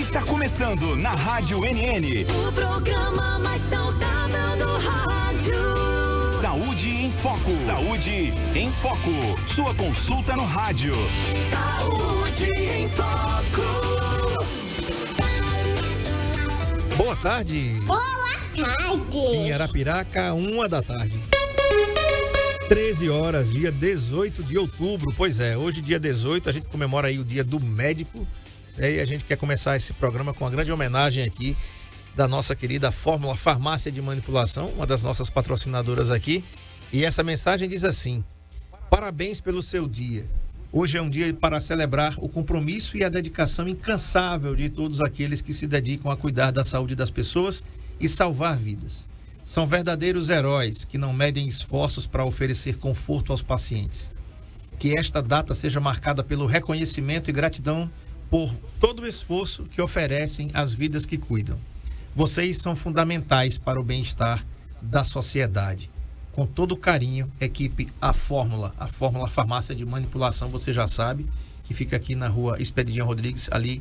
Está começando na Rádio NN. O programa mais saudável do rádio. Saúde em Foco. Saúde em Foco. Sua consulta no rádio. Saúde em Foco. Boa tarde. Boa tarde. Em Arapiraca, 1 da tarde. 13 horas, dia 18 de outubro. Pois é, hoje, dia 18, a gente comemora aí o Dia do Médico. E a gente quer começar esse programa com uma grande homenagem aqui da nossa querida Fórmula Farmácia de Manipulação, uma das nossas patrocinadoras aqui. E essa mensagem diz assim: parabéns pelo seu dia. Hoje é um dia para celebrar o compromisso e a dedicação incansável de todos aqueles que se dedicam a cuidar da saúde das pessoas e salvar vidas. São verdadeiros heróis que não medem esforços para oferecer conforto aos pacientes. Que esta data seja marcada pelo reconhecimento e gratidão por todo o esforço que oferecem às vidas que cuidam. Vocês são fundamentais para o bem-estar da sociedade. Com todo carinho, equipe A Fórmula Farmácia de Manipulação, você já sabe, que fica aqui na rua Expedidinho Rodrigues, ali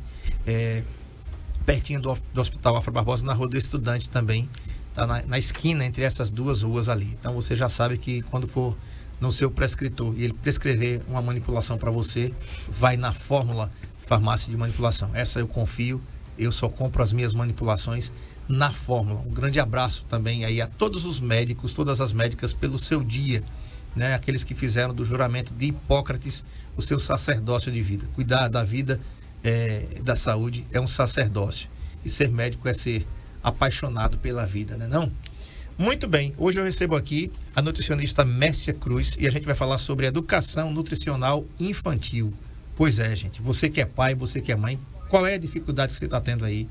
pertinho do Hospital Afra Barbosa, na Rua do Estudante também, tá na esquina entre essas duas ruas ali. Então você já sabe que quando for no seu prescritor e ele prescrever uma manipulação para você, vai na Fórmula Farmácia de Manipulação. Essa eu confio, eu só compro as minhas manipulações na Fórmula. Um grande abraço também aí a todos os médicos, todas as médicas pelo seu dia, né? Aqueles que fizeram do juramento de Hipócrates o seu sacerdócio de vida. Cuidar da vida, da saúde é um sacerdócio. E ser médico é ser apaixonado pela vida, né não? Muito bem, hoje eu recebo aqui a nutricionista Mércia Cruz e a gente vai falar sobre educação nutricional infantil. Pois é, gente, você que é pai, você que é mãe, qual é a dificuldade que você está tendo aí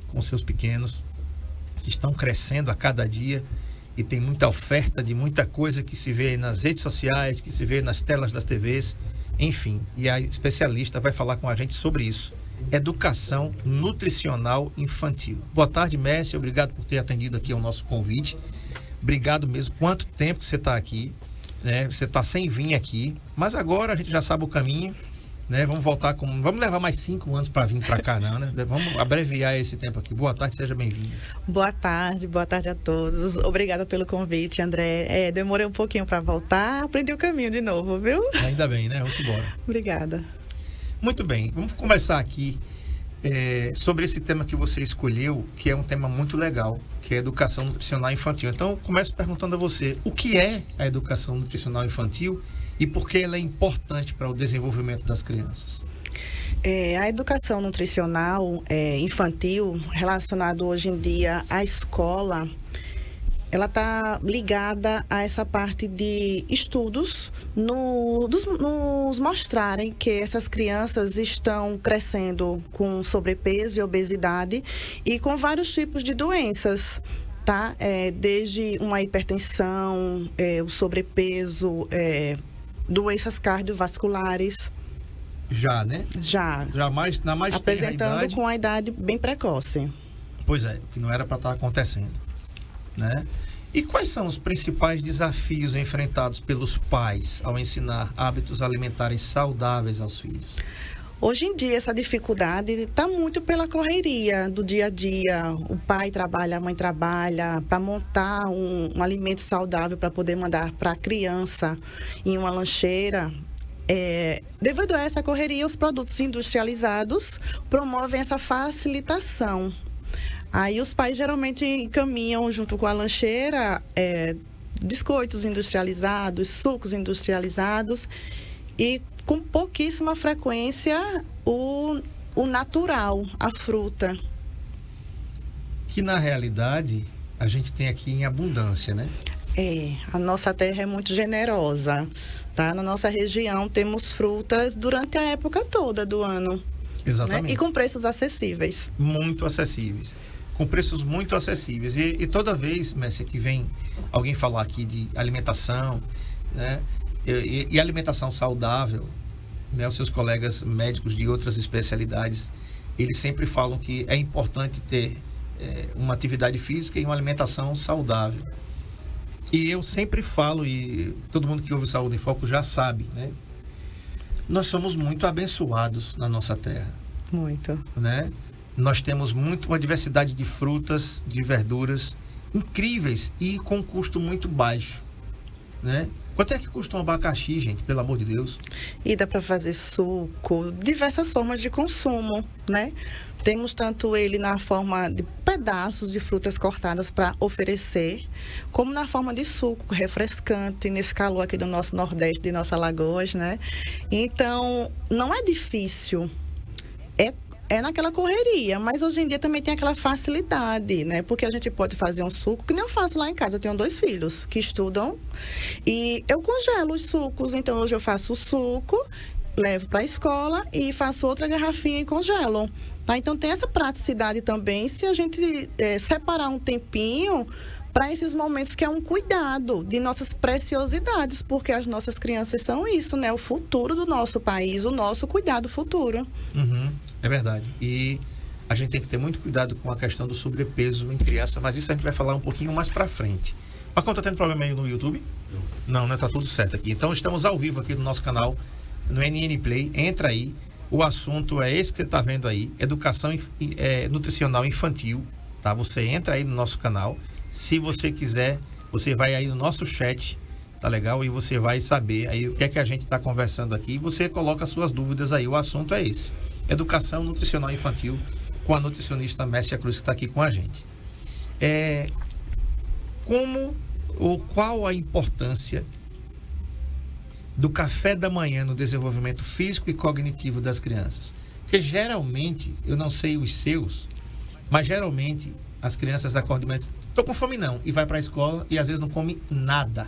com seus pequenos, que estão crescendo a cada dia e tem muita oferta de muita coisa que se vê nas redes sociais, que se vê nas telas das TVs, enfim. E a especialista vai falar com a gente sobre isso. Educação nutricional infantil. Boa tarde, Mércia, obrigado por ter atendido aqui ao nosso convite. Obrigado mesmo. Quanto tempo que você está aqui, né? Você está sem vir aqui, mas agora a gente já sabe o caminho, né? Vamos voltar vamos levar mais 5 anos para vir para cá, não, né? Vamos abreviar esse tempo aqui. Boa tarde, seja bem-vindo. Boa tarde a todos. Obrigada pelo convite, André. Demorei um pouquinho para voltar, aprendi o caminho de novo, viu? Ainda bem, né? Vamos embora. Obrigada. Muito bem, vamos começar aqui sobre esse tema que você escolheu, que é um tema muito legal, que é a educação nutricional infantil. Então, começo perguntando a você, o que é a educação nutricional infantil e por que ela é importante para o desenvolvimento das crianças? A educação nutricional infantil, relacionada hoje em dia à escola, ela está ligada a essa parte de estudos nos mostrarem que essas crianças estão crescendo com sobrepeso e obesidade e com vários tipos de doenças, tá? Desde uma hipertensão, o sobrepeso, doenças cardiovasculares. Já, né? Já na mais apresentando idade, com a idade bem precoce. Pois é, que não era para estar acontecendo, né? E quais são os principais desafios enfrentados pelos pais ao ensinar hábitos alimentares saudáveis aos filhos? Hoje em dia, essa dificuldade está muito pela correria do dia a dia. O pai trabalha, a mãe trabalha, para montar um alimento saudável para poder mandar para a criança em uma lancheira. Devido a essa correria, os produtos industrializados promovem essa facilitação. Aí os pais geralmente encaminham junto com a lancheira biscoitos industrializados, sucos industrializados e com pouquíssima frequência o natural, a fruta. Que na realidade a gente tem aqui em abundância, né? A nossa terra é muito generosa, tá? Na nossa região temos frutas durante a época toda do ano. Exatamente. Né? E com preços acessíveis. Muito acessíveis. Com preços muito acessíveis. E toda vez, Mércia, que vem alguém falar aqui de alimentação, né? E alimentação saudável, né? Os seus colegas médicos de outras especialidades, eles sempre falam que é importante ter uma atividade física e uma alimentação saudável. E eu sempre falo, e todo mundo que ouve Saúde em Foco já sabe, né? Nós somos muito abençoados na nossa terra. Muito. Né? nós temos uma diversidade de frutas, de verduras incríveis e com custo muito baixo, né? Quanto é que custa um abacaxi, gente? Pelo amor de Deus. E dá para fazer suco, diversas formas de consumo, né? Temos tanto ele na forma de pedaços de frutas cortadas para oferecer, como na forma de suco refrescante, nesse calor aqui do nosso Nordeste, de nossas Lagoas, né? Então, não é difícil. É naquela correria, mas hoje em dia também tem aquela facilidade, né? Porque a gente pode fazer um suco, que nem eu faço lá em casa. Eu tenho 2 filhos que estudam e eu congelo os sucos. Então, hoje eu faço o suco, levo para a escola e faço outra garrafinha e congelo. Tá? Então, tem essa praticidade também, se a gente separar um tempinho para esses momentos que é um cuidado de nossas preciosidades, porque as nossas crianças são isso, né? O futuro do nosso país, o nosso cuidado futuro. É verdade. E a gente tem que ter muito cuidado com a questão do sobrepeso em criança, mas isso a gente vai falar um pouquinho mais pra frente. Marcão, tá tendo problema aí no YouTube? Não, né? Tá tudo certo aqui. Então, estamos ao vivo aqui no nosso canal, no NN Play. Entra aí. O assunto é esse que você tá vendo aí, educação nutricional infantil, tá? Você entra aí no nosso canal. Se você quiser, você vai aí no nosso chat, tá legal? E você vai saber aí o que é que a gente está conversando aqui. E você coloca suas dúvidas aí. O assunto é esse. Educação nutricional infantil com a nutricionista Messia Cruz, que está aqui com a gente. Qual a importância do café da manhã no desenvolvimento físico e cognitivo das crianças? Porque geralmente, eu não sei os seus, mas geralmente as crianças acordam e dizem, estou com fome não, e vai para a escola e às vezes não come nada,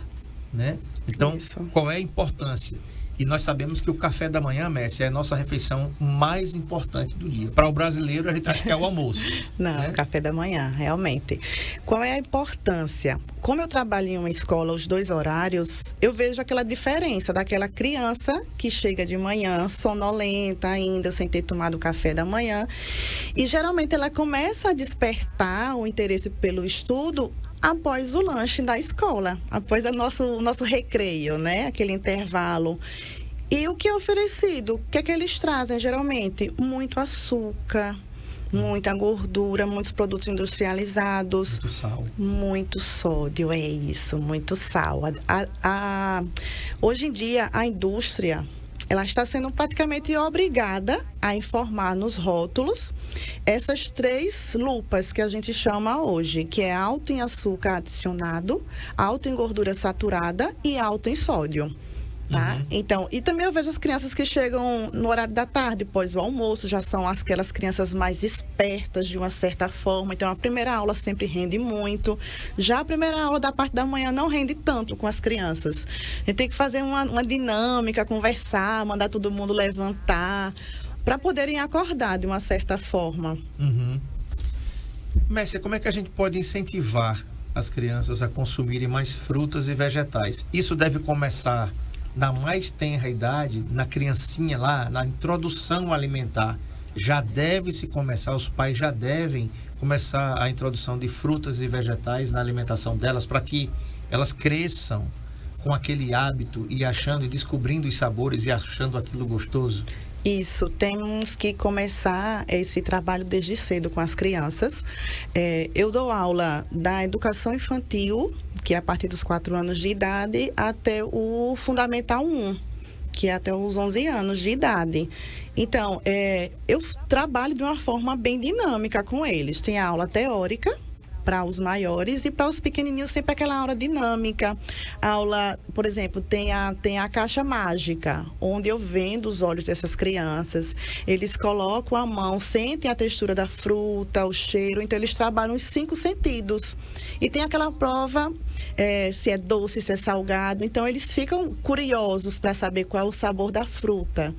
né? Então, qual é a importância? E nós sabemos que o café da manhã, Messi, é a nossa refeição mais importante do dia. Para o brasileiro, a gente acha que é o almoço. Não, né? O café da manhã, realmente. Qual é a importância? Como eu trabalho em uma escola, os 2 horários, eu vejo aquela diferença daquela criança que chega de manhã, sonolenta ainda, sem ter tomado o café da manhã. E geralmente ela começa a despertar o interesse pelo estudo após o lanche da escola, após o nosso recreio, né? Aquele intervalo. E o que é oferecido? O que é que eles trazem, geralmente? Muito açúcar, muita gordura, muitos produtos industrializados. Muito sal. Muito sódio, é isso, muito sal. Hoje em dia, a indústria, ela está sendo praticamente obrigada a informar nos rótulos essas 3 lupas que a gente chama hoje, que é alto em açúcar adicionado, alto em gordura saturada e alto em sódio. Tá? Então, e também eu vejo as crianças que chegam no horário da tarde, após o almoço, já são aquelas crianças mais espertas de uma certa forma. Então, a primeira aula sempre rende muito. Já a primeira aula da parte da manhã não rende tanto com as crianças. A gente tem que fazer uma dinâmica, conversar, mandar todo mundo levantar, para poderem acordar de uma certa forma. Messia, como é que a gente pode incentivar as crianças a consumirem mais frutas e vegetais? Isso deve começar na mais tenra idade, na criancinha lá, na introdução alimentar. Já deve se começar, os pais já devem começar a introdução de frutas e vegetais na alimentação delas, para que elas cresçam com aquele hábito e achando e descobrindo os sabores e achando aquilo gostoso. Isso, temos que começar esse trabalho desde cedo com as crianças. Eu dou aula da educação infantil, que é a partir dos 4 anos de idade, até o Fundamental 1, que é até os 11 anos de idade. Então, eu trabalho de uma forma bem dinâmica com eles. Tem a aula teórica para os maiores e para os pequenininhos sempre aquela aula dinâmica. A aula, por exemplo, tem a caixa mágica, onde eu vendo os olhos dessas crianças. Eles colocam a mão, sentem a textura da fruta, o cheiro. Então, eles trabalham os 5 sentidos. E tem aquela prova, se é doce, se é salgado. Então, eles ficam curiosos para saber qual é o sabor da fruta.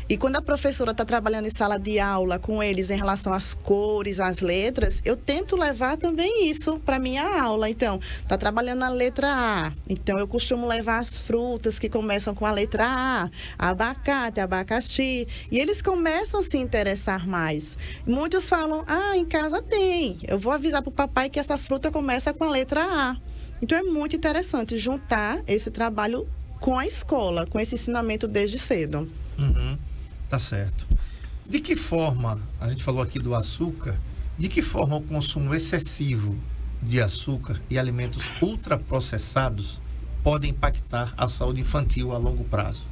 E quando a professora está trabalhando em sala de aula com eles em relação às cores, às letras, eu tento levar também isso para minha aula. Então, está trabalhando a letra A. Então, eu costumo levar as frutas que começam com a letra A, abacate, abacaxi. E eles começam a se interessar mais. Muitos falam, em casa tem. Eu vou avisar para o papai que essa fruta começa com a letra A. Então, é muito interessante juntar esse trabalho com a escola, com esse ensinamento desde cedo. Tá certo. De que forma, a gente falou aqui do açúcar, de que forma o consumo excessivo de açúcar e alimentos ultraprocessados podem impactar a saúde infantil a longo prazo?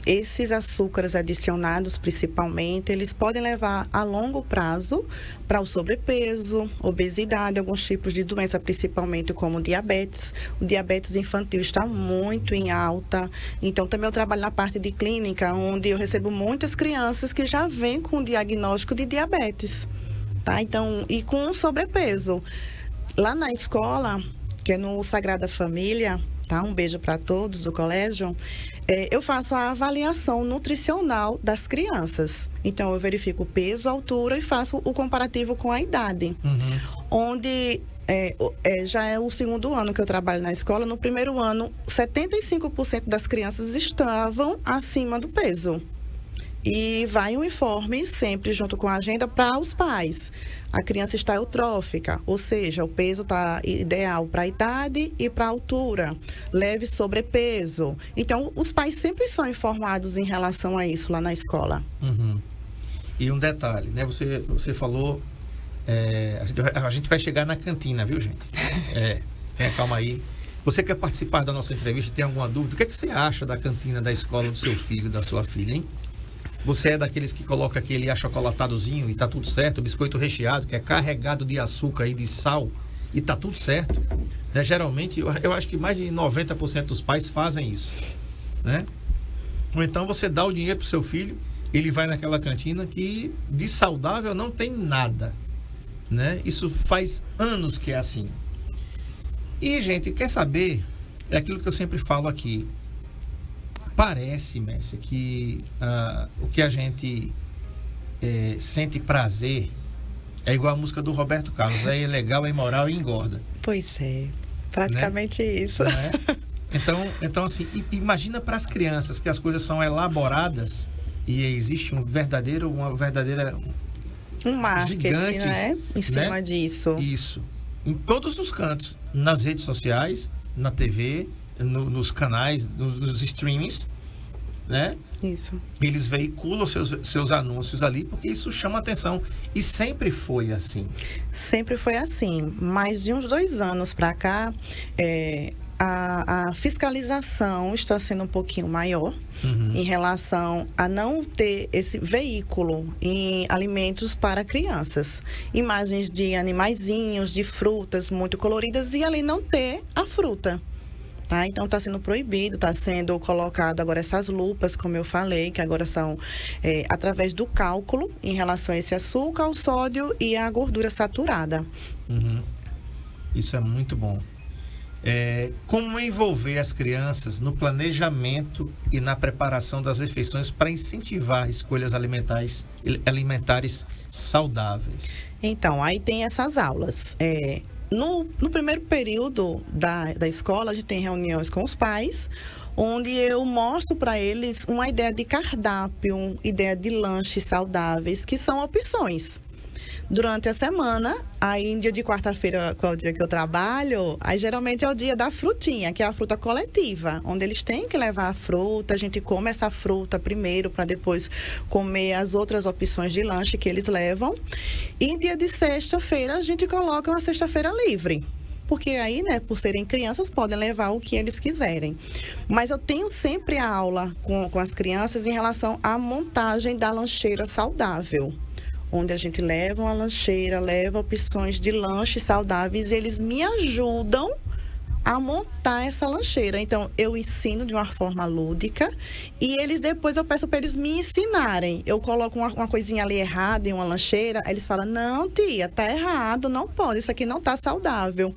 Esses açúcares adicionados, principalmente, eles podem levar a longo prazo para o sobrepeso, obesidade, alguns tipos de doença, principalmente como diabetes. O diabetes infantil está muito em alta. Então, também eu trabalho na parte de clínica, onde eu recebo muitas crianças que já vêm com o diagnóstico de diabetes, tá? Então, e com sobrepeso. Lá na escola, que é no Sagrada Família, tá? Um beijo para todos do colégio. Eu faço a avaliação nutricional das crianças. Então, eu verifico o peso, a altura e faço o comparativo com a idade. Onde já é o segundo ano que eu trabalho na escola. No primeiro ano, 75% das crianças estavam acima do peso. E vai um informe sempre junto com a agenda para os pais. A criança está eutrófica, ou seja, o peso está ideal para a idade e para a altura, leve sobrepeso. Então, os pais sempre são informados em relação a isso lá na escola. E um detalhe, né? Você falou, a gente vai chegar na cantina, viu, gente? Tenha calma aí. Você quer participar da nossa entrevista, tem alguma dúvida? O que é que você acha da cantina da escola do seu filho, da sua filha, hein? Você é daqueles que coloca aquele achocolatadozinho e tá tudo certo, biscoito recheado, que é carregado de açúcar e de sal, e tá tudo certo, né? Geralmente, eu acho que mais de 90% dos pais fazem isso, né? Ou então você dá o dinheiro pro seu filho, ele vai naquela cantina que de saudável não tem nada, né? Isso faz anos que é assim. E, gente, quer saber? É aquilo que eu sempre falo aqui. Parece, Messi, que o que a gente sente prazer é igual a música do Roberto Carlos, é ilegal, é imoral e engorda. Pois é, praticamente, né? Isso. Né? Então, assim, imagina para as crianças que as coisas são elaboradas e existe uma verdadeira um marketing, gigantes, né? Em cima disso. Isso. Em todos os cantos, nas redes sociais, na TV, nos canais, nos streamings, né? Isso. Eles veiculam seus anúncios ali porque isso chama atenção. E sempre foi assim. Sempre foi assim. Mas de uns 2 anos para cá, a fiscalização está sendo um pouquinho maior em relação a não ter esse veículo em alimentos para crianças. Imagens de animaizinhos, de frutas muito coloridas e ali não ter a fruta. Tá? Então, está sendo proibido, está sendo colocado agora essas lupas, como eu falei, que agora são através do cálculo em relação a esse açúcar, ao sódio e à gordura saturada. Isso é muito bom. Como envolver as crianças no planejamento e na preparação das refeições para incentivar escolhas alimentares saudáveis? Então, aí tem essas aulas. No primeiro período da escola, a gente tem reuniões com os pais, onde eu mostro para eles uma ideia de cardápio, uma ideia de lanches saudáveis, que são opções. Durante a semana, aí em dia de quarta-feira, qual é o dia que eu trabalho, aí geralmente é o dia da frutinha, que é a fruta coletiva, onde eles têm que levar a fruta, a gente come essa fruta primeiro para depois comer as outras opções de lanche que eles levam. E em dia de sexta-feira, a gente coloca uma sexta-feira livre. Porque aí, né, por serem crianças, podem levar o que eles quiserem. Mas eu tenho sempre a aula com as crianças em relação à montagem da lancheira saudável, onde a gente leva uma lancheira, leva opções de lanches saudáveis e eles me ajudam a montar essa lancheira. Então, eu ensino de uma forma lúdica e eles depois eu peço para eles me ensinarem. Eu coloco uma coisinha ali errada em uma lancheira, aí eles falam, não, tia, tá errado, não pode, isso aqui não tá saudável.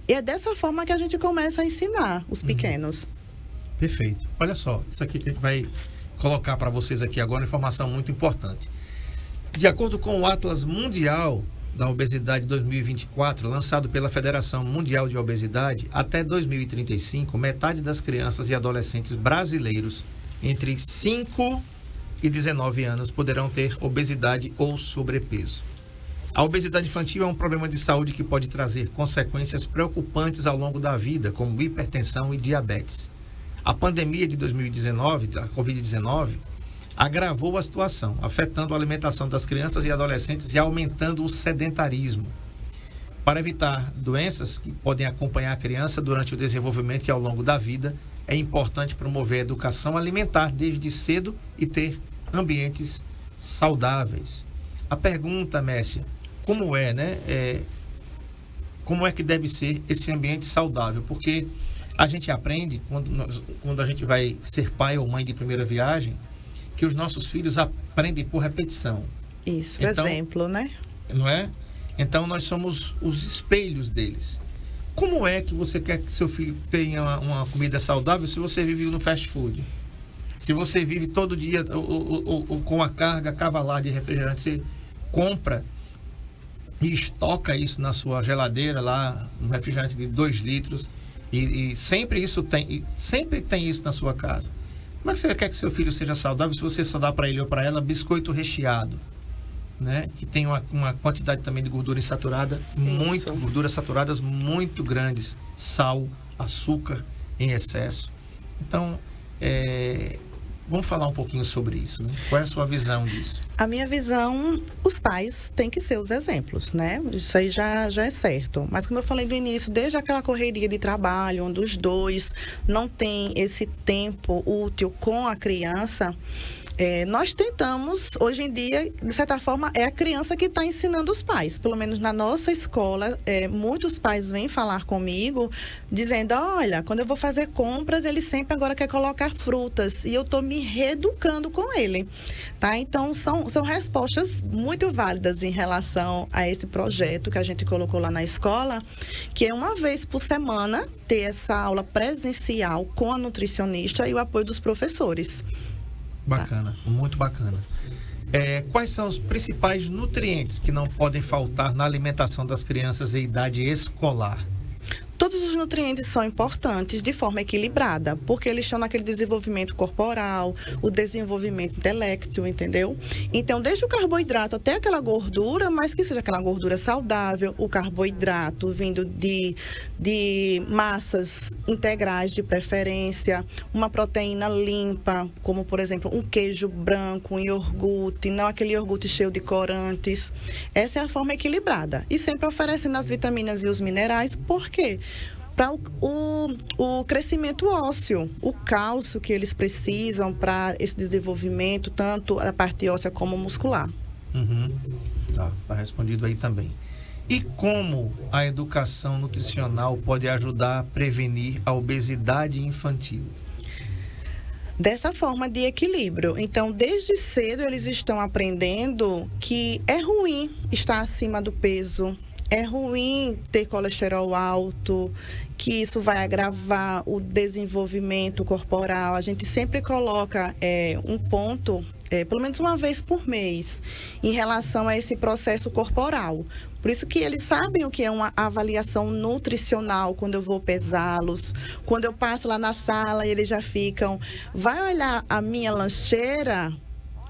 E é dessa forma que a gente começa a ensinar os pequenos. Perfeito. Olha só, isso aqui que a gente vai colocar para vocês aqui agora, uma informação muito importante. De acordo com o Atlas Mundial da Obesidade 2024, lançado pela Federação Mundial de Obesidade, até 2035, metade das crianças e adolescentes brasileiros entre 5 e 19 anos poderão ter obesidade ou sobrepeso. A obesidade infantil é um problema de saúde que pode trazer consequências preocupantes ao longo da vida, como hipertensão e diabetes. A pandemia de 2019, da Covid-19, agravou a situação, afetando a alimentação das crianças e adolescentes e aumentando o sedentarismo. Para evitar doenças que podem acompanhar a criança durante o desenvolvimento e ao longo da vida, é importante promover a educação alimentar desde cedo e ter ambientes saudáveis. A pergunta, Messia, como é, né? Como é que deve ser esse ambiente saudável? Porque a gente aprende, quando a gente vai ser pai ou mãe de primeira viagem, que os nossos filhos aprendem por repetição. Isso, então, exemplo, né? Não é? Então, nós somos os espelhos deles. Como é que você quer que seu filho tenha uma comida saudável se você vive no fast food? Se você vive todo dia com a carga cavalar de refrigerante, você compra e estoca isso na sua geladeira lá, um refrigerante de 2 litros, e sempre tem isso na sua casa. Como é que você quer que seu filho seja saudável se você só dá para ele ou para ela biscoito recheado, né? Que tem uma quantidade também de gordura insaturada, gorduras saturadas muito grandes, sal, açúcar em excesso. Então, vamos falar um pouquinho sobre isso, né? Qual é a sua visão disso? A minha visão, os pais têm que ser os exemplos, né? Isso aí já é certo. Mas como eu falei no início, desde aquela correria de trabalho, onde os dois não têm esse tempo útil com a criança, nós tentamos, hoje em dia, de certa forma, é a criança que está ensinando os pais. Pelo menos na nossa escola, muitos pais vêm falar comigo, dizendo, olha, quando eu vou fazer compras, ele sempre agora quer colocar frutas, e eu estou me reeducando com ele. Tá? Então, são respostas muito válidas em relação a esse projeto que a gente colocou lá na escola, que é uma vez por semana, ter essa aula presencial com a nutricionista e o apoio dos professores. Bacana, muito bacana. Quais são os principais nutrientes que não podem faltar na alimentação das crianças em idade escolar? Todos os nutrientes são importantes de forma equilibrada, porque eles estão naquele desenvolvimento corporal, o desenvolvimento intelecto, entendeu? Então, desde o carboidrato até aquela gordura, mas que seja aquela gordura saudável, o carboidrato vindo de massas integrais de preferência, uma proteína limpa, como, por exemplo, um queijo branco, um iogurte, não aquele iogurte cheio de corantes. Essa é a forma equilibrada. E sempre oferecendo as vitaminas e os minerais, por quê? Para o crescimento ósseo, o cálcio que eles precisam para esse desenvolvimento, tanto a parte óssea como muscular. Tá respondido aí também. E como a educação nutricional pode ajudar a prevenir a obesidade infantil? Dessa forma de equilíbrio. Então, desde cedo eles estão aprendendo que é ruim estar acima do peso, é ruim ter colesterol alto, que isso vai agravar o desenvolvimento corporal. A gente sempre coloca um ponto, pelo menos uma vez por mês, em relação a esse processo corporal. Por isso que eles sabem o que é uma avaliação nutricional quando eu vou pesá-los. Quando eu passo lá na sala, eles já ficam, vai olhar a minha lancheira?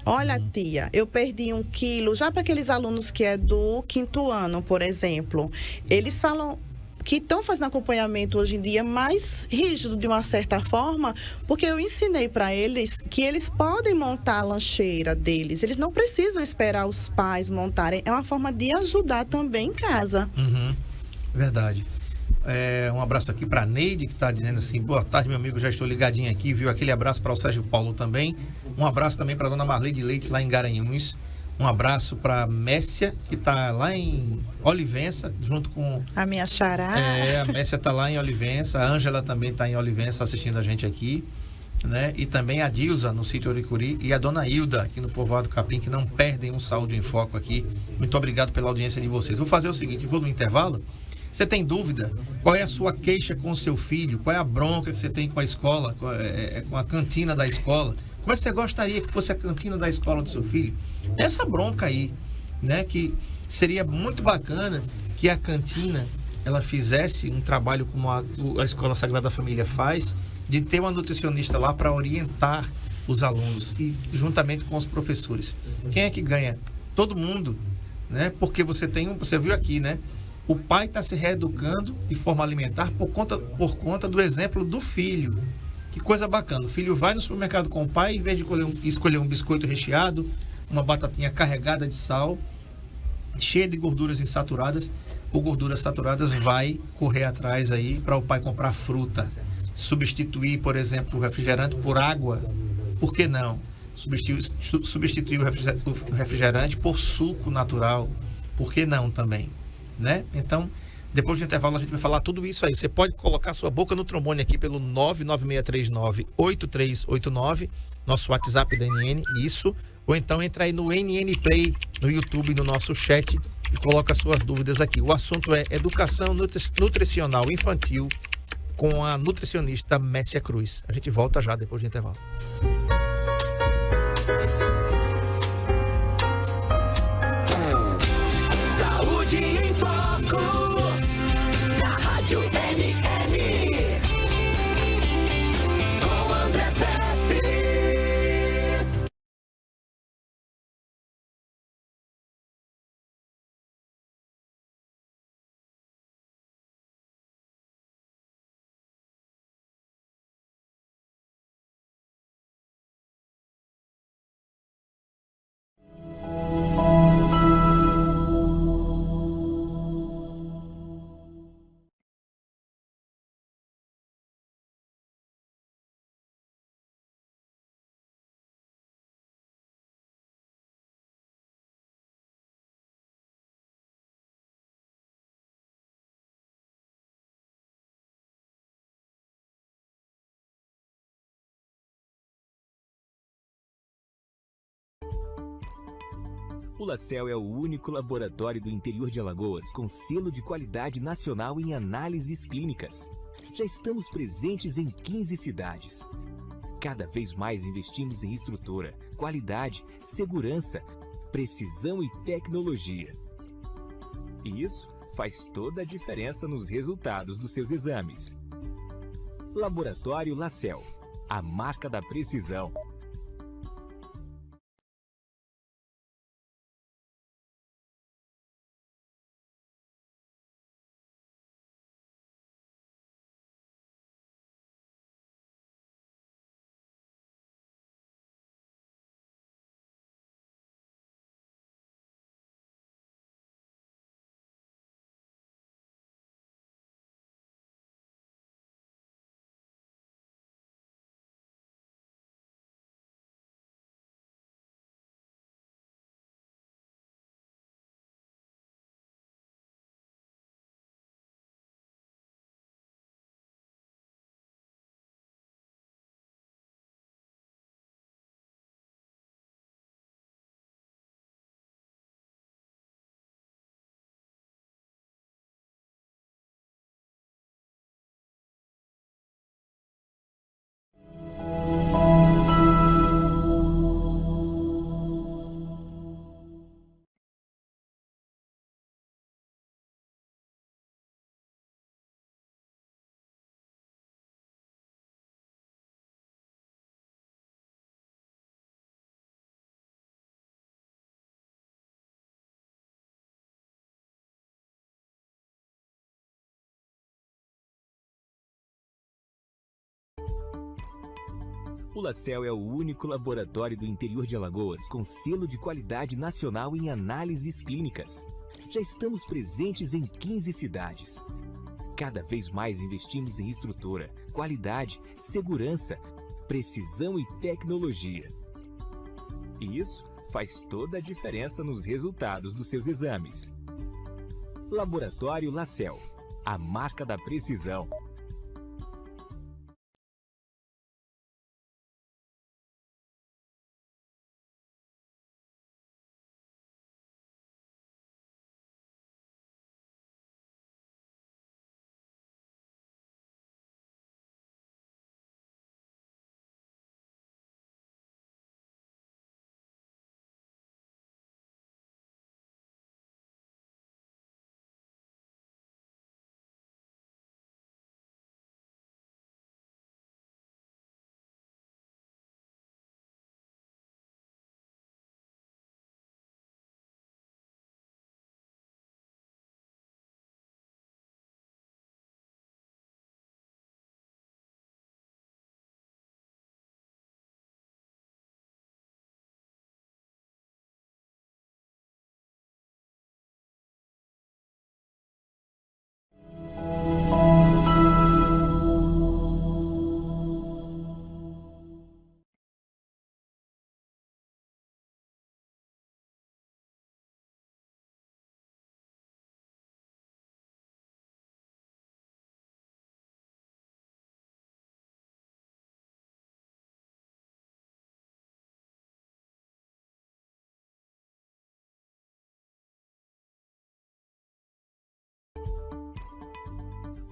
Olha, tia, eu perdi 1 quilo. Já para aqueles alunos que é do 5º ano, por exemplo, eles falam que estão fazendo acompanhamento hoje em dia mais rígido de uma certa forma, porque eu ensinei para eles que eles podem montar a lancheira deles. Eles não precisam esperar os pais montarem. É uma forma de ajudar também em casa. Verdade. Um abraço aqui para a Neide, que está dizendo assim, boa tarde, meu amigo, já estou ligadinho aqui, viu? Aquele abraço para o Sérgio Paulo também. Um abraço também para a dona Marleide Leite, lá em Garanhuns. Um abraço para a Messia, que está lá em Olivença, junto com... A minha xará. A Messia está lá em Olivença, a Ângela também está em Olivença assistindo a gente aqui, né? E também a Dilza, no sítio Oricuri, e a dona Hilda, aqui no Povoado Capim, que não perdem um Saúde em Foco aqui. Muito obrigado pela audiência de vocês. Vou fazer o seguinte, vou no intervalo. Você tem dúvida? Qual é a sua queixa com o seu filho? Qual é a bronca que você tem com a escola, com a cantina da escola? Como é que você gostaria que fosse a cantina da escola do seu filho? Essa bronca aí, né? Que seria muito bacana que a cantina, ela fizesse um trabalho como a Escola Sagrada Família faz, de ter uma nutricionista lá para orientar os alunos e juntamente com os professores. Quem é que ganha? Todo mundo, né? Porque você viu aqui, né? O pai está se reeducando de forma alimentar por conta do exemplo do filho. Que coisa bacana. O filho vai no supermercado com o pai, em vez de escolher um biscoito recheado, uma batatinha carregada de sal, cheia de gorduras insaturadas ou gorduras saturadas, vai correr atrás aí para o pai comprar fruta. Substituir, por exemplo, o refrigerante por água. Por que não? Substituir o refrigerante por suco natural. Por que não também? Né? Então, depois do intervalo a gente vai falar tudo isso aí. Você pode colocar sua boca no trombone aqui pelo 99639-8389, nosso WhatsApp da NN, isso. Ou então entra aí no NN Play, no YouTube, no nosso chat e coloca suas dúvidas aqui. O assunto é educação nutricional infantil com a nutricionista Messia Cruz. A gente volta já depois do intervalo. Saúde em Foco, na Rádio NN, com André Pepe. O LaCell é o único laboratório do interior de Alagoas com selo de qualidade nacional em análises clínicas. Já estamos presentes em 15 cidades. Cada vez mais investimos em estrutura, qualidade, segurança, precisão e tecnologia. E isso faz toda a diferença nos resultados dos seus exames. Laboratório LaCell, a marca da precisão. O LaCell é o único laboratório do interior de Alagoas com selo de qualidade nacional em análises clínicas. Já estamos presentes em 15 cidades. Cada vez mais investimos em estrutura, qualidade, segurança, precisão e tecnologia. E isso faz toda a diferença nos resultados dos seus exames. Laboratório LaCell, a marca da precisão.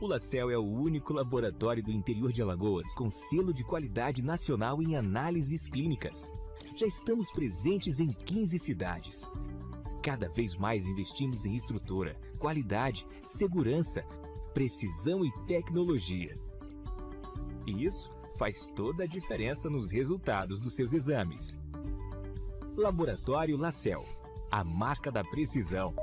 O LaCell é o único laboratório do interior de Alagoas com selo de qualidade nacional em análises clínicas. Já estamos presentes em 15 cidades. Cada vez mais investimos em estrutura, qualidade, segurança, precisão e tecnologia. E isso faz toda a diferença nos resultados dos seus exames. Laboratório LaCell, a marca da precisão.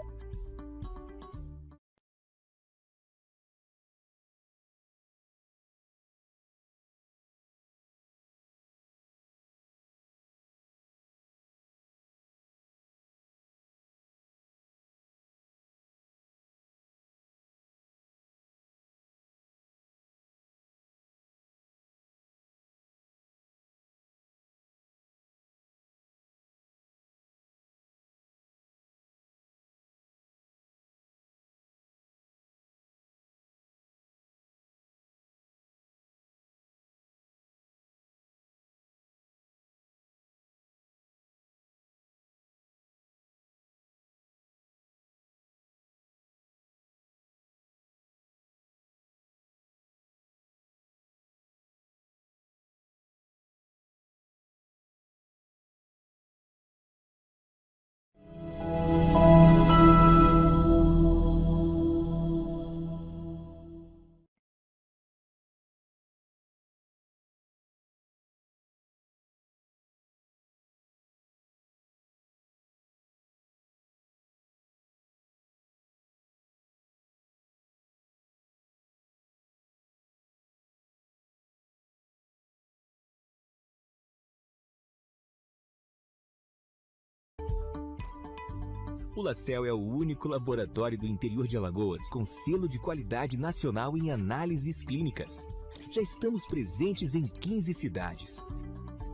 O LaCell é o único laboratório do interior de Alagoas com selo de qualidade nacional em análises clínicas. Já estamos presentes em 15 cidades.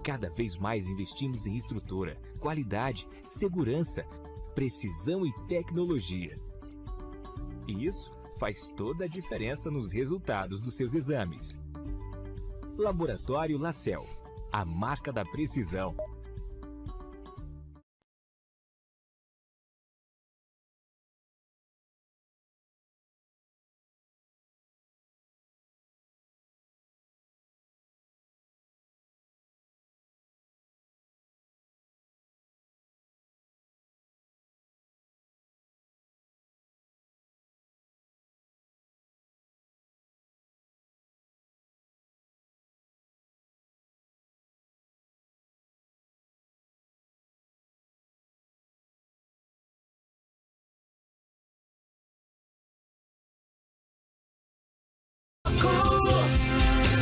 Cada vez mais investimos em estrutura, qualidade, segurança, precisão e tecnologia. E isso faz toda a diferença nos resultados dos seus exames. Laboratório LaCell, a marca da precisão.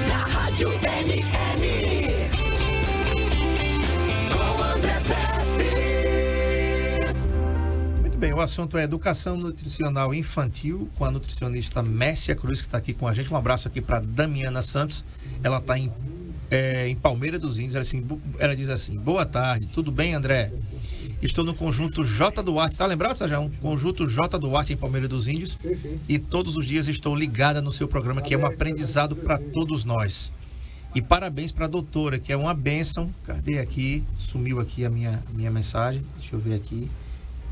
Na Rádio NN, com André Pepes. Muito bem, o assunto é educação nutricional infantil com a nutricionista Mércia Cruz, que está aqui com a gente. Um abraço aqui para Damiana Santos. Ela está em Palmeira dos Índios. Ela diz assim: boa tarde, tudo bem, André? Estou no Conjunto J Duarte, tá lembrado, Sajão? Conjunto J Duarte em Palmeira dos Índios. Sim, sim. E todos os dias estou ligada no seu programa, que é um aprendizado para todos nós. E parabéns para a doutora, que é uma bênção. Cadê aqui? Sumiu aqui a minha mensagem. Deixa eu ver aqui.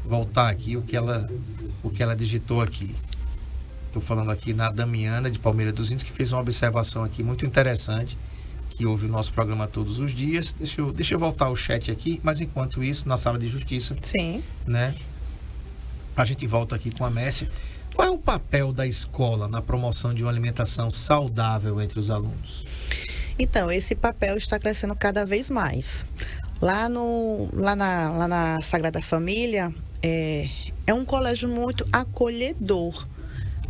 Voltar aqui o que ela digitou aqui. Estou falando aqui na Damiana de Palmeira dos Índios, que fez uma observação aqui muito interessante, que ouve o nosso programa todos os dias. Deixa eu voltar o chat aqui, mas enquanto isso, na sala de justiça, Sim. né? A gente volta aqui com a Mércia. Qual é o papel da escola na promoção de uma alimentação saudável entre os alunos? Então, esse papel está crescendo cada vez mais. Lá na Sagrada Família, é um colégio muito acolhedor.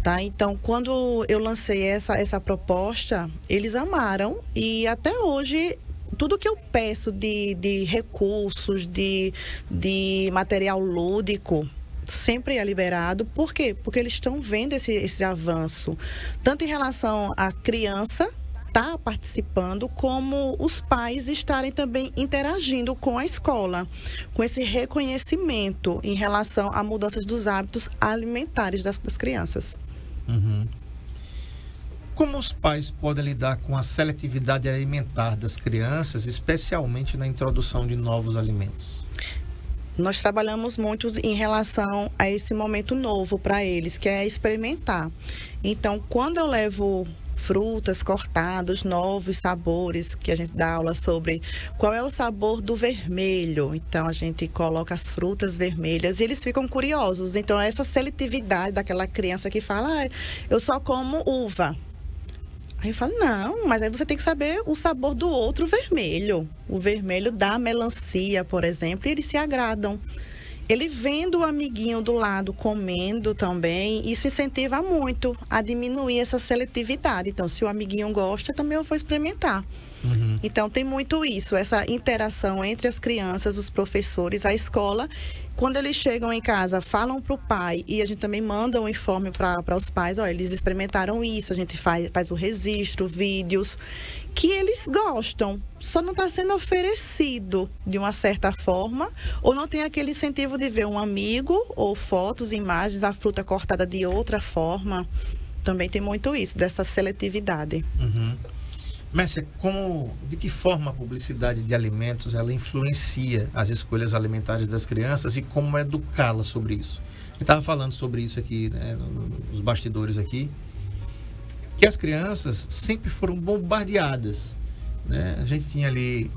Tá? Então, quando eu lancei essa proposta, eles amaram, e até hoje tudo que eu peço de recursos, de material lúdico, sempre é liberado. Por quê? Porque eles estão vendo esse avanço, tanto em relação à criança estar participando, como os pais estarem também interagindo com a escola, com esse reconhecimento em relação a mudanças dos hábitos alimentares das crianças. Uhum. Como os pais podem lidar com a seletividade alimentar das crianças, especialmente na introdução de novos alimentos? Nós trabalhamos muito em relação a esse momento novo para eles, que é experimentar. Então, quando eu levo frutas cortadas, novos sabores, que a gente dá aula sobre qual é o sabor do vermelho. Então, a gente coloca as frutas vermelhas e eles ficam curiosos. Então, essa seletividade daquela criança que fala, eu só como uva. Aí eu falo, não, mas aí você tem que saber o sabor do outro vermelho. O vermelho da melancia, por exemplo, e eles se agradam. Ele vendo o amiguinho do lado comendo também, isso incentiva muito a diminuir essa seletividade. Então, se o amiguinho gosta, também eu vou experimentar. Então, tem muito isso, essa interação entre as crianças, os professores, a escola. Quando eles chegam em casa, falam para o pai e a gente também manda um informe para os pais. Olha, eles experimentaram isso, a gente faz o registro, vídeos, que eles gostam. Só não está sendo oferecido de uma certa forma, ou não tem aquele incentivo de ver um amigo, ou fotos, imagens, a fruta cortada de outra forma. Também tem muito isso, dessa seletividade. Mércia, de que forma a publicidade de alimentos ela influencia as escolhas alimentares das crianças e como educá-las sobre isso? Eu estava falando sobre isso aqui, né, nos bastidores aqui, que as crianças sempre foram bombardeadas, né? A gente tinha ali,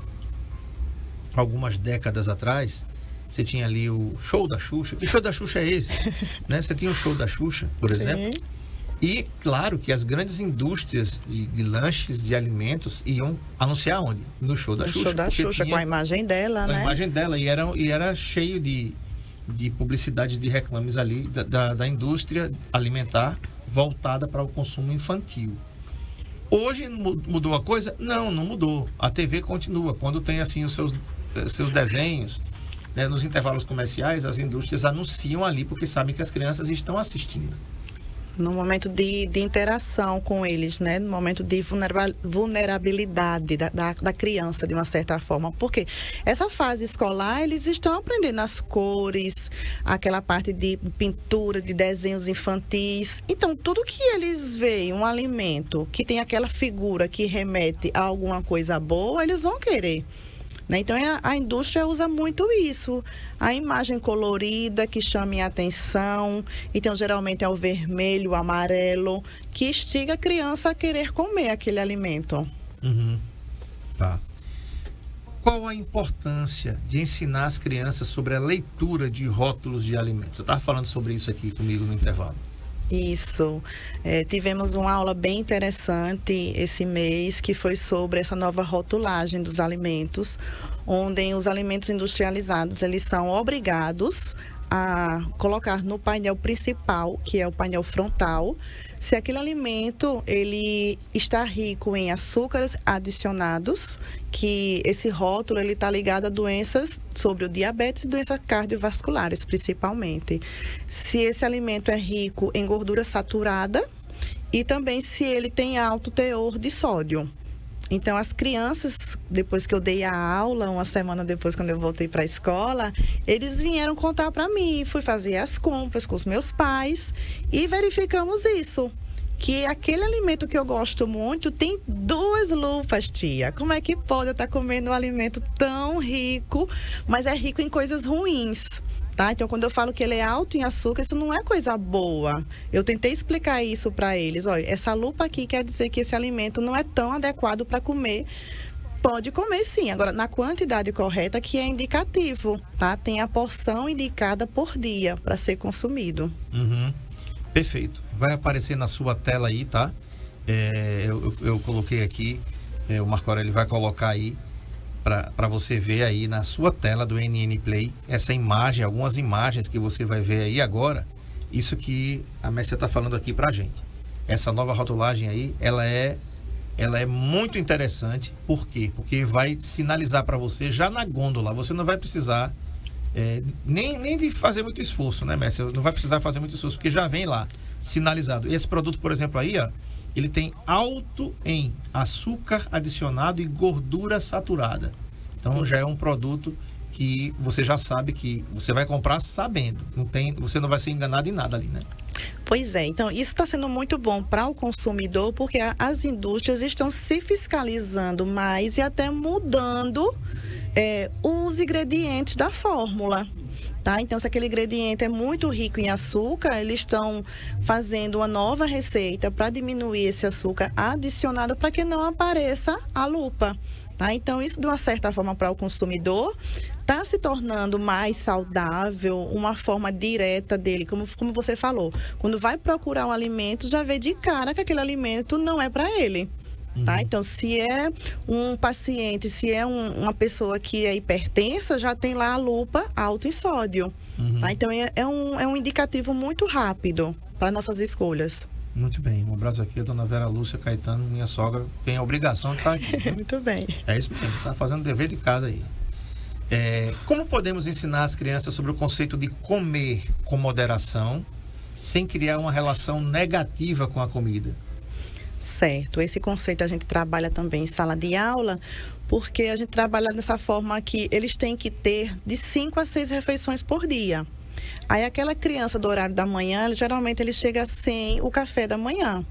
algumas décadas atrás, você tinha ali o show da Xuxa. Que show da Xuxa é esse? Né? Você tinha o show da Xuxa, por exemplo. E claro que as grandes indústrias de lanches, de alimentos, iam anunciar onde? No show da Xuxa. No show da Xuxa, com a imagem dela, né? A imagem dela, e era cheio de publicidade, de reclames ali da indústria alimentar voltada para o consumo infantil. Hoje mudou a coisa? Não mudou. A TV continua. Quando tem assim os seus desenhos, né, nos intervalos comerciais, as indústrias anunciam ali porque sabem que as crianças estão assistindo. No momento de interação com eles, né? No momento de vulnerabilidade da criança, de uma certa forma. Porque essa fase escolar, eles estão aprendendo as cores, aquela parte de pintura, de desenhos infantis. Então, tudo que eles veem, um alimento que tem aquela figura que remete a alguma coisa boa, eles vão querer. Né? Então, a indústria usa muito isso. A imagem colorida que chame a atenção. Então, geralmente é o vermelho, o amarelo, que instiga a criança a querer comer aquele alimento. Tá. Qual a importância de ensinar as crianças sobre a leitura de rótulos de alimentos? Eu estava falando sobre isso aqui comigo no intervalo. Isso. Tivemos uma aula bem interessante esse mês, que foi sobre essa nova rotulagem dos alimentos, onde os alimentos industrializados, eles são obrigados a colocar no painel principal, que é o painel frontal, se aquele alimento ele está rico em açúcares adicionados, que esse rótulo ele está ligado a doenças sobre o diabetes e doenças cardiovasculares, principalmente. Se esse alimento é rico em gordura saturada e também se ele tem alto teor de sódio. Então, as crianças, depois que eu dei a aula, uma semana depois, quando eu voltei para a escola, eles vieram contar para mim. Fui fazer as compras com os meus pais e verificamos isso. Que aquele alimento que eu gosto muito tem 2 lupas, tia. Como é que pode eu estar comendo um alimento tão rico, mas é rico em coisas ruins? Tá? Então, quando eu falo que ele é alto em açúcar, isso não é coisa boa. Eu tentei explicar isso para eles. Olha, essa lupa aqui quer dizer que esse alimento não é tão adequado para comer. Pode comer sim, agora na quantidade correta, que é indicativo, tá? Tem a porção indicada por dia para ser consumido. Perfeito. Vai aparecer na sua tela aí, tá? Eu coloquei aqui, o Marco Aurélio vai colocar aí para você ver aí na sua tela do NN Play essa imagem, algumas imagens que você vai ver aí agora. Isso que a Mércia está falando aqui pra gente. Essa nova rotulagem aí, ela é muito interessante. Por quê? Porque vai sinalizar para você já na gôndola. Você não vai precisar nem de fazer muito esforço, né, Mércia? Não vai precisar fazer muito esforço, porque já vem lá sinalizado. Esse produto, por exemplo, aí, ó, ele tem alto em açúcar adicionado e gordura saturada. Então, já é um produto que você já sabe que você vai comprar sabendo. Você não vai ser enganado em nada ali, né? Pois é, então isso está sendo muito bom para o consumidor, porque as indústrias estão se fiscalizando mais e até mudando os ingredientes da fórmula. Tá? Então, se aquele ingrediente é muito rico em açúcar, eles estão fazendo uma nova receita para diminuir esse açúcar adicionado para que não apareça a lupa. Tá? Então, isso, de uma certa forma, para o consumidor, está se tornando mais saudável, uma forma direta dele, como você falou. Quando vai procurar um alimento, já vê de cara que aquele alimento não é para ele. Tá? Então, se é um paciente, se é uma pessoa que é hipertensa, já tem lá a lupa alto em sódio. Tá? Então, é um indicativo muito rápido para nossas escolhas. Muito bem. Um abraço aqui, a dona Vera Lúcia Caetano, minha sogra, tem a obrigação de estar aqui. Muito bem. É isso mesmo, está fazendo dever de casa aí. Como podemos ensinar as crianças sobre o conceito de comer com moderação, sem criar uma relação negativa com a comida? Certo. Esse conceito a gente trabalha também em sala de aula, porque a gente trabalha dessa forma que eles têm que ter de 5 a 6 refeições por dia. Aí aquela criança do horário da manhã, geralmente ele chega sem o café da manhã.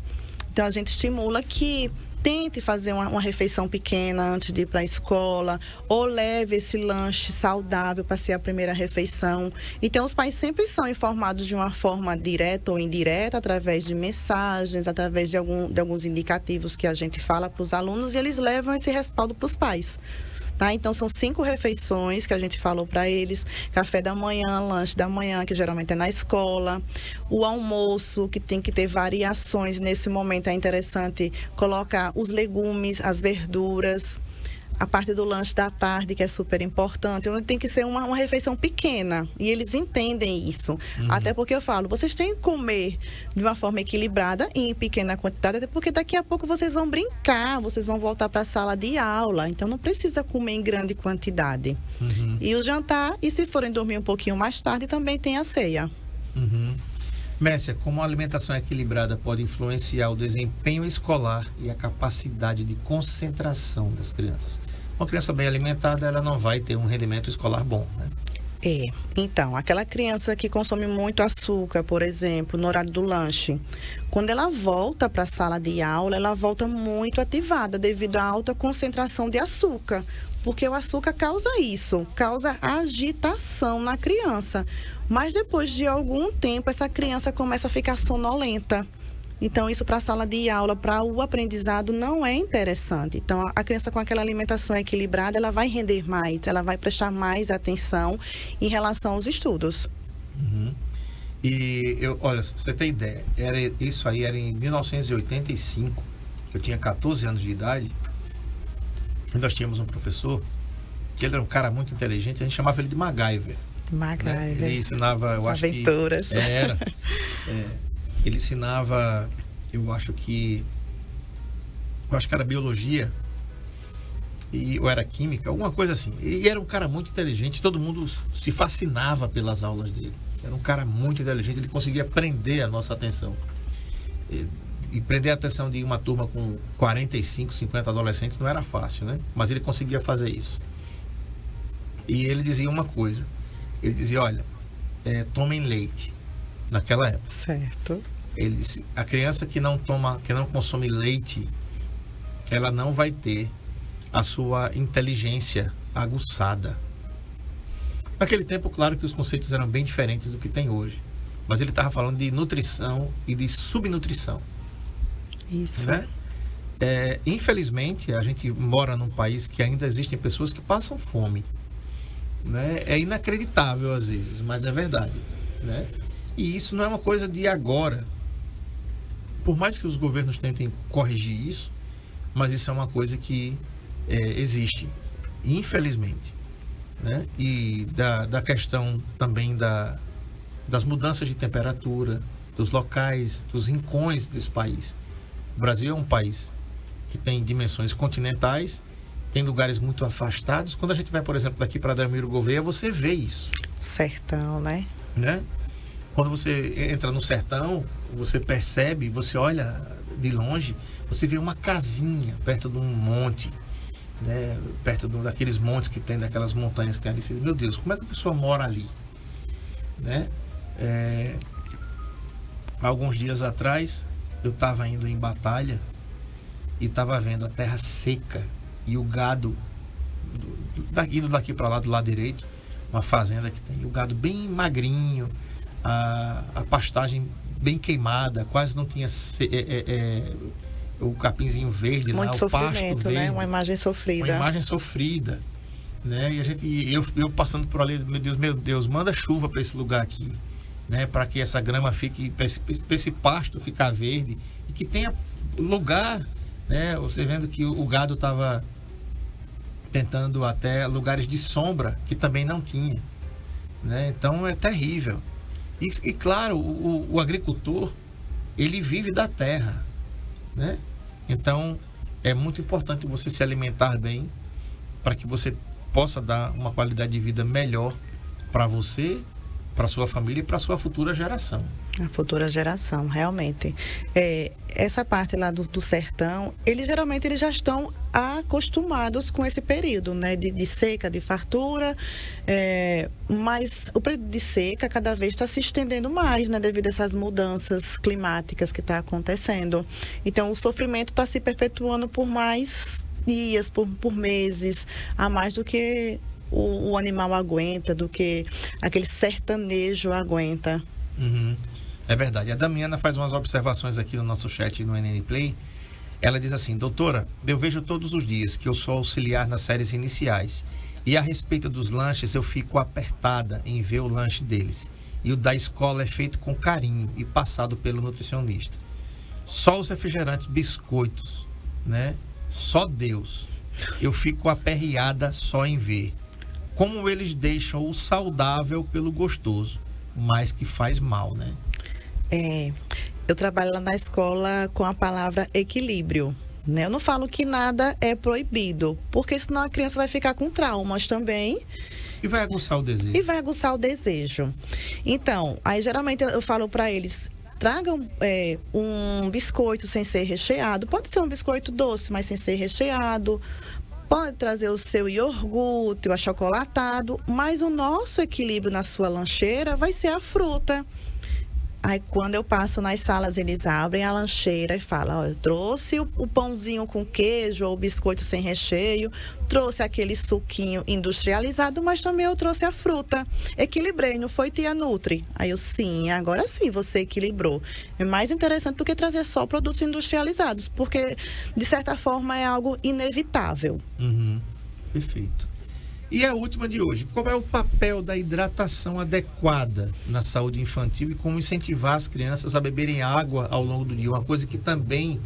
Então a gente estimula que tente fazer uma refeição pequena antes de ir para a escola, ou leve esse lanche saudável para ser a primeira refeição. Então, os pais sempre são informados de uma forma direta ou indireta, através de mensagens, através de alguns indicativos que a gente fala para os alunos, e eles levam esse respaldo para os pais. Tá? Então, são 5 refeições que a gente falou para eles: café da manhã, lanche da manhã, que geralmente é na escola, o almoço, que tem que ter variações. Nesse momento é interessante colocar os legumes, as verduras, a parte do lanche da tarde, que é super importante. Então, tem que ser uma refeição pequena, e eles entendem isso. Até porque eu falo, vocês têm que comer de uma forma equilibrada, em pequena quantidade, até porque daqui a pouco vocês vão brincar, vocês vão voltar para a sala de aula, então não precisa comer em grande quantidade. E o jantar, e se forem dormir um pouquinho mais tarde, também tem a ceia. Mércia, como a alimentação equilibrada pode influenciar o desempenho escolar e a capacidade de concentração das crianças? Uma criança bem alimentada, ela não vai ter um rendimento escolar bom, né? Então, aquela criança que consome muito açúcar, por exemplo, no horário do lanche, quando ela volta para a sala de aula, ela volta muito ativada devido à alta concentração de açúcar, porque o açúcar causa isso, causa agitação na criança. Mas depois de algum tempo, essa criança começa a ficar sonolenta. Então, isso para a sala de aula, para o aprendizado, não é interessante. Então, a criança com aquela alimentação equilibrada, ela vai render mais, ela vai prestar mais atenção em relação aos estudos. E, olha, você tem ideia, isso aí era em 1985, eu tinha 14 anos de idade, e nós tínhamos um professor, que ele era um cara muito inteligente, a gente chamava ele de MacGyver. Né? Ele ensinava, eu acho Aventuras. Que... Ele ensinava, eu acho que era biologia, ou era química, alguma coisa assim. E era um cara muito inteligente, todo mundo se fascinava pelas aulas dele. Era um cara muito inteligente, ele conseguia prender a nossa atenção. E prender a atenção de uma turma com 45, 50 adolescentes não era fácil, né? Mas ele conseguia fazer isso. E ele dizia uma coisa, ele dizia, olha, tomem leite, naquela época. Certo. Ele disse, a criança que não consome leite, ela não vai ter a sua inteligência aguçada. Naquele tempo, claro que os conceitos eram bem diferentes do que tem hoje. Mas ele estava falando de nutrição e de subnutrição. Isso. Né? Infelizmente, a gente mora num país que ainda existem pessoas que passam fome. Né? É inacreditável às vezes, mas é verdade. Né? E isso não é uma coisa de agora. Por mais que os governos tentem corrigir isso, mas isso é uma coisa que existe, infelizmente. Né? E da questão também das mudanças de temperatura, dos locais, dos rincões desse país. O Brasil é um país que tem dimensões continentais, tem lugares muito afastados. Quando a gente vai, por exemplo, daqui para Delmiro Gouveia, você vê isso. Sertão, né? Quando você entra no sertão, você percebe, você olha de longe, você vê uma casinha perto de um monte, né? Perto daqueles montes que tem, daquelas montanhas que tem ali. Você diz, meu Deus, como é que a pessoa mora ali? Né? Alguns dias atrás, eu estava indo em Batalha e estava vendo a terra seca e o gado, indo daqui para lá, do lado direito, uma fazenda que tem o gado bem magrinho, a pastagem bem queimada, quase não tinha o capinzinho verde, Muito lá, o pasto sofrimento, verde. né? Uma imagem sofrida. Uma imagem sofrida, né? E eu passando por ali, meu Deus, manda chuva para esse lugar aqui, né? Para que essa grama fique, para esse pasto ficar verde e que tenha lugar, né? Você vendo que o gado estava tentando até lugares de sombra que também não tinha, né? Então é terrível. E claro, o agricultor, ele vive da terra, né? Então é muito importante você se alimentar bem para que você possa dar uma qualidade de vida melhor para você, para sua família e para sua futura geração. A futura geração, realmente. Essa parte lá do sertão, geralmente eles já estão acostumados com esse período, né? De seca, de fartura, mas o período de seca cada vez está se estendendo mais, né? Devido a essas mudanças climáticas que está acontecendo. Então, o sofrimento está se perpetuando por mais dias, por meses, a mais do que o animal aguenta, do que aquele sertanejo aguenta. Uhum. É verdade. A Damiana faz umas observações aqui no nosso chat no NN Play. Ela diz assim: doutora, eu vejo todos os dias que eu sou auxiliar nas séries iniciais e a respeito dos lanches eu fico apertada em ver o lanche deles. E o da escola é feito com carinho e passado pelo nutricionista. Só os refrigerantes, biscoitos, né? Só Deus. Eu fico aperreada só em ver. Como eles deixam o saudável pelo gostoso, mas que faz mal, né? Eu trabalho lá na escola com a palavra equilíbrio, né? Eu não falo que nada é proibido, porque senão a criança vai ficar com traumas também. E vai aguçar o desejo. Então, aí geralmente eu falo para eles: tragam um biscoito sem ser recheado. Pode ser um biscoito doce, mas sem ser recheado. Pode trazer o seu iogurte, o achocolatado, mas o nosso equilíbrio na sua lancheira vai ser a fruta. Aí, quando eu passo nas salas, eles abrem a lancheira e falam: ó, eu trouxe o pãozinho com queijo ou o biscoito sem recheio, trouxe aquele suquinho industrializado, mas também eu trouxe a fruta. Equilibrei, não foi, tia Nutri? Aí eu: sim, agora sim você equilibrou. É mais interessante do que trazer só produtos industrializados, porque, de certa forma, é algo inevitável. Uhum. Perfeito. E a última de hoje: qual é o papel da hidratação adequada na saúde infantil e como incentivar as crianças a beberem água ao longo do dia? Uma coisa que também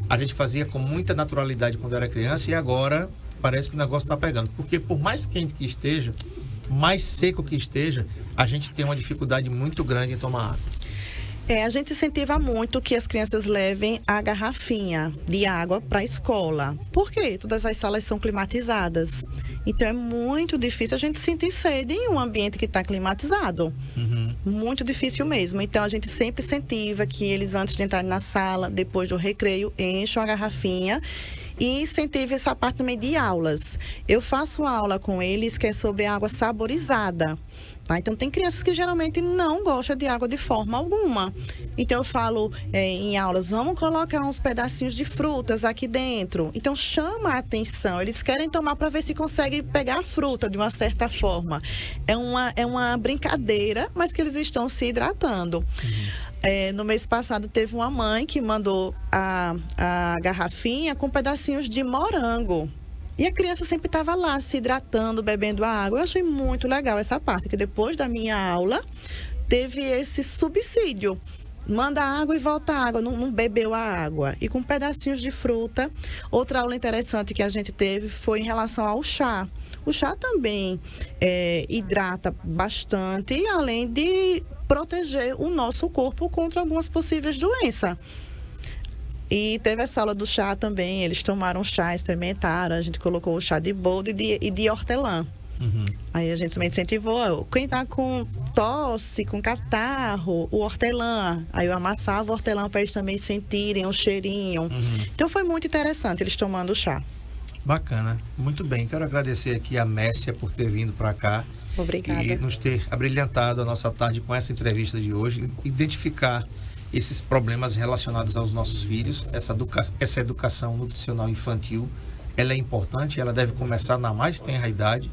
a gente fazia com muita naturalidade quando era criança e agora parece que o negócio está pegando. Porque por mais quente que esteja, mais seco que esteja, a gente tem uma dificuldade muito grande em tomar água. A gente incentiva muito que as crianças levem a garrafinha de água para a escola. Por quê? Todas as salas são climatizadas. Então, é muito difícil a gente sentir sede em um ambiente que está climatizado. Uhum. Muito difícil mesmo. Então, a gente sempre incentiva que eles, antes de entrarem na sala, depois do recreio, encham a garrafinha. E incentive essa parte também de aulas. Eu faço aula com eles que é sobre água saborizada. Tá? Então, tem crianças que geralmente não gostam de água de forma alguma. Então, eu falo em aulas: vamos colocar uns pedacinhos de frutas aqui dentro. Então, chama a atenção. Eles querem tomar para ver se conseguem pegar a fruta de uma certa forma. É uma brincadeira, mas que eles estão se hidratando. Uhum. No mês passado, teve uma mãe que mandou a garrafinha com pedacinhos de morango. E a criança sempre estava lá, se hidratando, bebendo a água. Eu achei muito legal essa parte, que depois da minha aula, teve esse subsídio. Manda água e volta água, não bebeu a água. E com pedacinhos de fruta. Outra aula interessante que a gente teve foi em relação ao chá. O chá também hidrata bastante, além de proteger o nosso corpo contra algumas possíveis doenças. E teve essa aula do chá também, eles tomaram chá, experimentaram, a gente colocou o chá de boldo e de hortelã. Uhum. Aí a gente também incentivou, quem tá com tosse, com catarro, o hortelã. Aí eu amassava o hortelã para eles também sentirem o cheirinho. Uhum. Então foi muito interessante eles tomando chá. Bacana, muito bem. Quero agradecer aqui a Messia por ter vindo para cá. Obrigada. E nos ter abrilhantado a nossa tarde com essa entrevista de hoje, identificar esses problemas relacionados aos nossos filhos. Essa educação nutricional infantil, ela é importante, ela deve começar na mais tenra idade,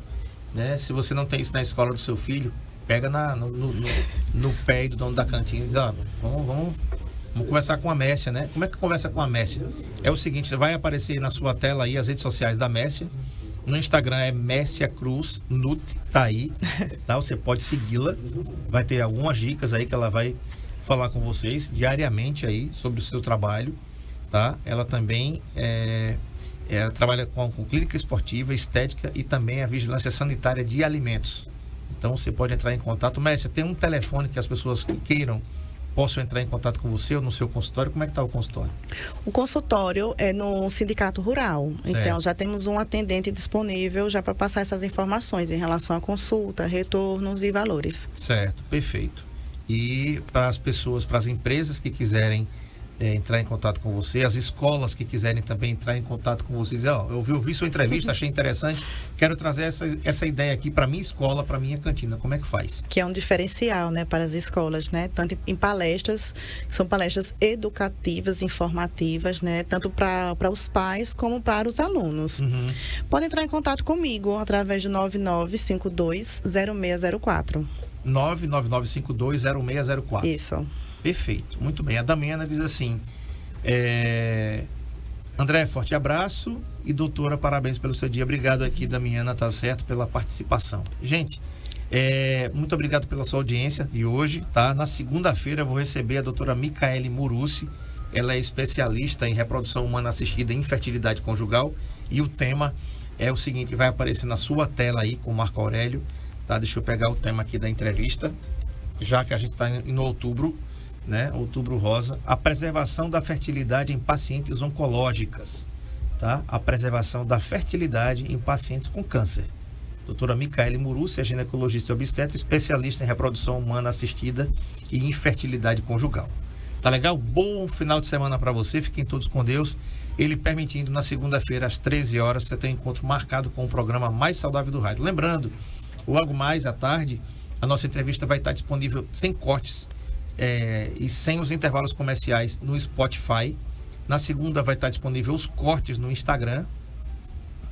né? Se você não tem isso na escola do seu filho, pega no pé do dono da cantina e diz, vamos conversar com a Messia, né? Como é que conversa com a Messia? É o seguinte, vai aparecer na sua tela aí as redes sociais da Messia. No Instagram é Messia Cruz Nut, tá aí, tá? Você pode segui-la, vai ter algumas dicas aí que ela vai falar com vocês diariamente aí sobre o seu trabalho, tá? Ela também ela trabalha com clínica esportiva, estética e também a vigilância sanitária de alimentos. Então você pode entrar em contato. Messia, tem um telefone que as pessoas que queiram possam entrar em contato com você ou no seu consultório? Como é que está o consultório? O consultório é no Sindicato Rural. Certo. Então, já temos um atendente disponível já para passar essas informações em relação à consulta, retornos e valores. Certo, perfeito. E para as pessoas, para as empresas que quiserem entrar em contato com você, as escolas que quiserem também entrar em contato com vocês, eu ouvi sua entrevista, achei interessante, quero trazer essa ideia aqui para minha escola, para minha cantina, como é que faz? Que é um diferencial, né, para as escolas, né, tanto em palestras, que são palestras educativas, informativas, né, tanto para os pais como para os alunos. Uhum. Pode entrar em contato comigo através do 99520604. 999520604. Isso. Perfeito, muito bem. A Damiana diz assim, André, forte abraço e doutora, parabéns pelo seu dia. Obrigado aqui, Damiana, tá certo, pela participação. Gente, muito obrigado pela sua audiência de hoje, tá? Na segunda-feira eu vou receber a doutora Micaele Murussi. Ela é especialista em reprodução humana assistida e infertilidade conjugal. E o tema é o seguinte, vai aparecer na sua tela aí com o Marco Aurélio, tá? Deixa eu pegar o tema aqui da entrevista, já que a gente está no outubro, né? Outubro Rosa, a preservação da fertilidade em pacientes oncológicas, tá? A preservação da fertilidade em pacientes com câncer. Doutora Micaele Murussi é ginecologista e obstetra, especialista em reprodução humana assistida e infertilidade conjugal. Tá legal? Bom final de semana para você, fiquem todos com Deus. Ele permitindo, na segunda-feira, às 13 horas, você tem um encontro marcado com o programa Mais Saudável do Rádio. Lembrando, logo mais à tarde, a nossa entrevista vai estar disponível sem cortes, e sem os intervalos comerciais no Spotify. Na segunda vai estar disponível os cortes no Instagram,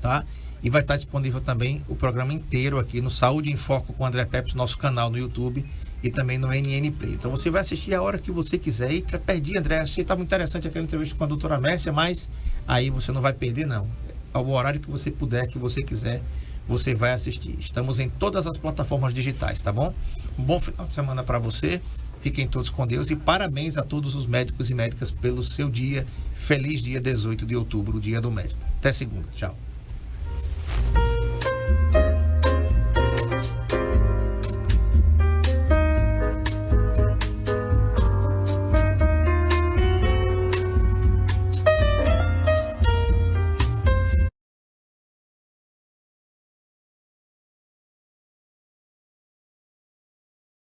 tá? E vai estar disponível também o programa inteiro aqui no Saúde em Foco com o André Peps, nosso canal no YouTube e também no NN Play. Então você vai assistir a hora que você quiser. E perdi, André, achei que estava muito interessante aquela entrevista com a doutora Messia, mas aí você não vai perder, não. Ao horário que você puder, que você quiser, você vai assistir. Estamos em todas as plataformas digitais, tá bom? Um bom final de semana para você. Fiquem todos com Deus e parabéns a todos os médicos e médicas pelo seu dia. Feliz dia 18 de outubro, o dia do médico. Até segunda. Tchau.